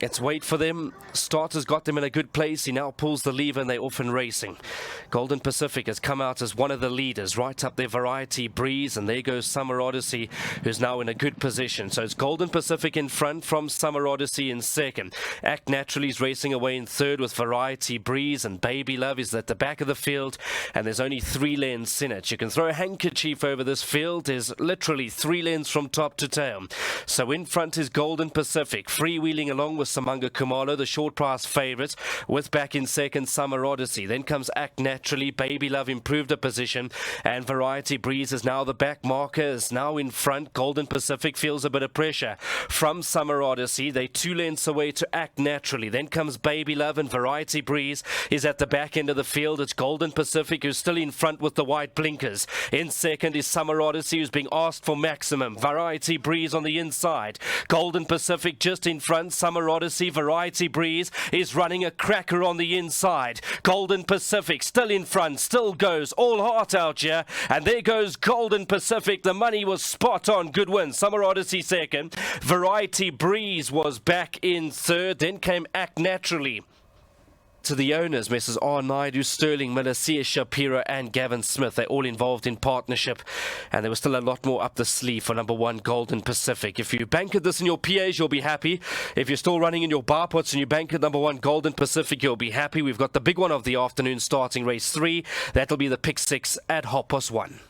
Let's wait for them. Starter's got them in a good place. He now pulls the lever and they're off and racing. Golden Pacific has come out as one of the leaders, right up there Variety Breeze, and there goes Summer Odyssey, who's now in a good position. So it's Golden Pacific in front from Summer Odyssey in second. Act Naturally is racing away in third with Variety Breeze, and Baby Love is at the back of the field, and there's only 3 lengths in it. You can throw a handkerchief over this field. There's literally 3 lengths from top to tail. So in front is Golden Pacific, freewheeling along with Samanga Kumalo, the short price favourite, with back in second Summer Odyssey. Then comes Act Naturally, Baby Love improved a position, and Variety Breeze is now the back marker, is now in front. Golden Pacific feels a bit of pressure from Summer Odyssey. They're 2 lengths away to Act Naturally. Then comes Baby Love, and Variety Breeze is at the back end of the field. It's Golden Pacific who's still in front with the white blinkers. In second is Summer Odyssey, who's being asked for maximum. Variety Breeze on the inside. Golden Pacific just in front. Summer Odyssey, Variety Breeze is running a cracker on the inside. Golden Pacific still in front, still goes all heart out here. And there goes Golden Pacific. The money was spot on. Good win. Summer Odyssey second. Variety Breeze was back in third. Then came Act Naturally. To the owners, Messrs. R. Naidu, Sterling Miller, C.S. Shapiro and Gavin Smith. They're all involved in partnership, and there was still a lot more up the sleeve for number 1 Golden Pacific. If you bank at this in your PAs, you'll be happy. If you're still running in your bar pots and you bank at number 1 Golden Pacific, you'll be happy. We've got the big one of the afternoon starting race 3. That'll be the pick 6 at 1:30.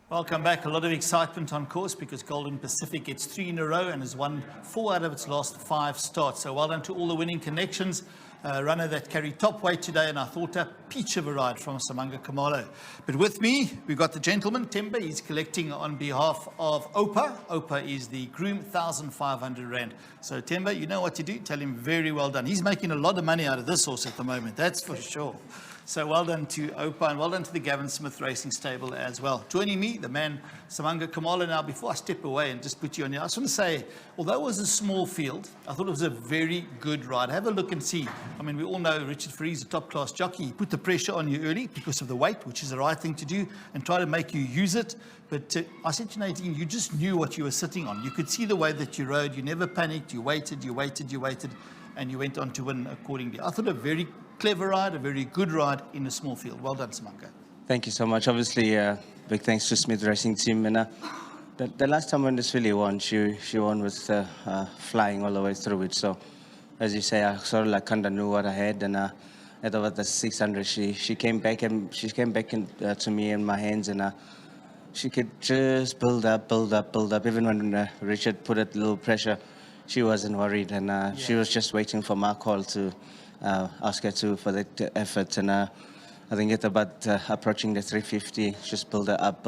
Welcome back. A lot of excitement on course because Golden Pacific gets 3 in a row and has won 4 out of its last 5 starts. So well done to all the winning connections. Runner that carried top weight today, and I thought a peach of a ride from Samanga Kumalo. But with me, we've got the gentleman, Temba. He's collecting on behalf of Opa. Opa is the groom, 1,500 Rand. So Temba, you know what to do. Tell him very well done. He's making a lot of money out of this horse at the moment, that's for sure. So well done to Opa, and well done to the Gavin Smith Racing Stable as well. Joining me, the man, Samanga Kumalo. Now, before I step away and just put you on here, I just want to say, although it was a small field, I thought it was a very good ride. Have a look and see. I mean, we all know Richard Fourie, a top-class jockey. He put the pressure on you early because of the weight, which is the right thing to do, and try to make you use it. But I said to Nadine, you just knew what you were sitting on. You could see the way that you rode. You never panicked. You waited, you waited, you waited, and you went on to win accordingly. I thought a very clever ride, a very good ride in a small field. Well done, Samanga. Thank you so much. Obviously, big thanks to Smith Racing Team. And the last time when this filly won, she won with flying all the way through it. So, as you say, I sort of like kind of knew what I had. And at about the 600, she came back and to me in my hands, and she could just build up. Even when Richard put a little pressure, she wasn't worried, and she was just waiting for my call to ask her for the effort. And I think at about approaching the 350, just build her up.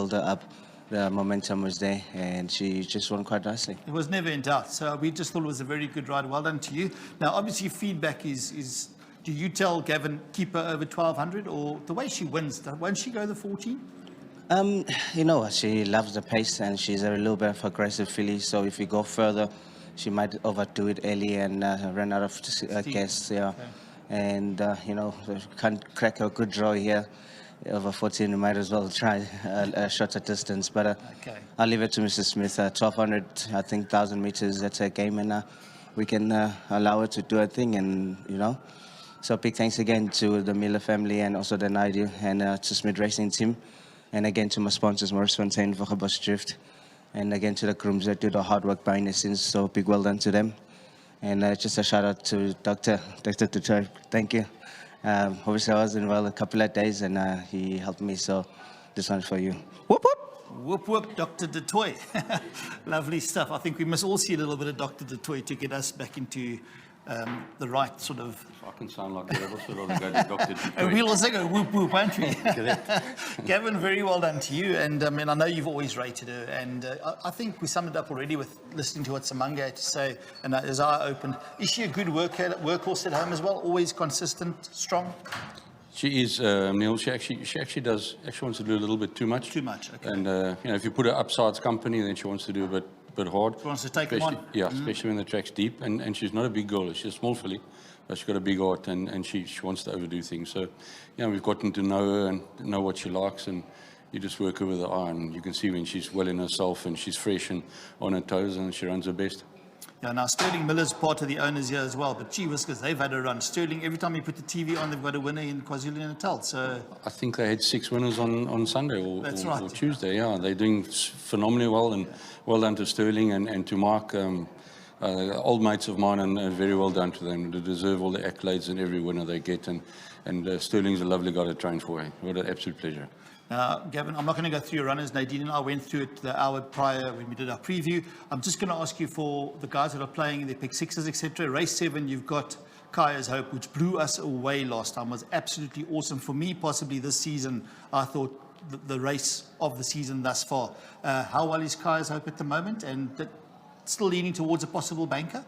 The momentum was there, and she just won quite nicely. It was never in doubt. So we just thought it was a very good ride. Well done to you. Now, obviously, feedback is do you tell Gavin, keep her over 1,200, or the way she wins, won't she go the 14? You know, she loves the pace, and she's a little bit of aggressive filly. So if we go further, she might overdo it early and run out of gas. Yeah. Okay. And, you know, can't crack a good draw here. Over 14, we might as well try a shorter distance. But okay. I'll leave it to Mrs. Smith. 1,200, I think, 1,000 meters, that's a game. And we can allow her to do her thing. And, you know, so big thanks again to the Miller family and also the Naidu and to Smith Racing Team. And again to my sponsors, Maurice Fontaine, Vogabos Drift. And again to the grooms that do the hard work behind the scenes. So big well done to them. And just a shout out to Dr. Tutoy. Thank you. Obviously I was involved a couple of days, and he helped me. So this one's for you. Whoop whoop. Whoop whoop, Dr. Du Toit. Lovely stuff. I think we must all see a little bit of Dr. Du Toit to get us back into the right sort of... I can sound like that. Also, rather go to Dr. Du Toit. And we'll also go whoop whoop, won't we? Correct. Gavin, very well done to you. And I mean, I know you've always rated her. And I think we summed it up already with listening to what Samanga had to say. And as I opened, is she a good workhorse at home as well? Always consistent, strong? She is, Neil. She actually wants to do a little bit too much. Too much, okay. And you know, if you put her upsides company, then she wants to do a bit hard. She wants to take them on. Yeah, especially when the track's deep. And she's not a big girl. She's a small filly, but she's got a big heart, and she wants to overdo things. So, you know, we've gotten to know her and know what she likes, and you just work her with the eye, and you can see when she's well in herself and she's fresh and on her toes, and she runs her best. Yeah, now Sterling Miller's part of the owners here as well, but gee whiskers, they've had a run. Sterling, every time you put the TV on, they've got a winner in KwaZulu-Natal. So I think they had 6 winners on Sunday That's or right. Tuesday. Yeah, they're doing phenomenally well, and well done to Sterling and to Mark. Old mates of mine, and very well done to them. They deserve all the accolades and every winner they get, and Sterling's a lovely guy to train for. What an absolute pleasure. Now, Gavin, I'm not going to go through your runners. Nadine and I went through it the hour prior when we did our preview. I'm just going to ask you for the guys that are playing in their pick sixes, etc. Race 7, you've got Kaya's Hope, which blew us away last time. Was absolutely awesome. For me, possibly this season, I thought the race of the season thus far. How well is Kaya's Hope at the moment? And still leaning towards a possible banker?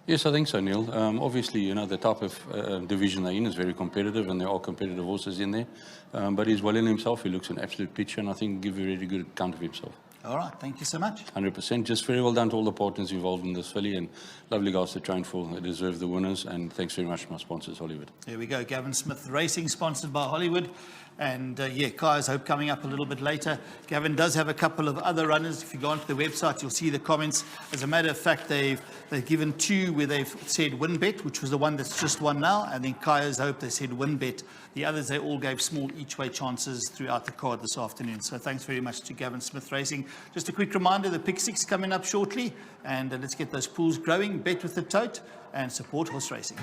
Yes, I think so, Neil. Obviously, you know, the type of division they're in is very competitive, and there are competitive horses in there. But he's well in himself. He looks an absolute pitcher, and I think give a really good account of himself. All right, thank you so much. 100%. Just very well done to all the partners involved in this filly, and lovely guys to train for. They deserve the winners, and thanks very much to my sponsors, Hollywood. There we go. Gavin Smith Racing, sponsored by Hollywood. And yeah, Kaya's Hope coming up a little bit later. Gavin does have a couple of other runners. If you go onto the website, you'll see the comments. As a matter of fact, they've given 2 where they've said win bet, which was the one that's just won now. And then Kaya's Hope, they said win bet. The others, they all gave small each way chances throughout the card this afternoon. So thanks very much to Gavin Smith Racing. Just a quick reminder, the pick 6 coming up shortly. And let's get those pools growing. Bet with the tote and support horse racing.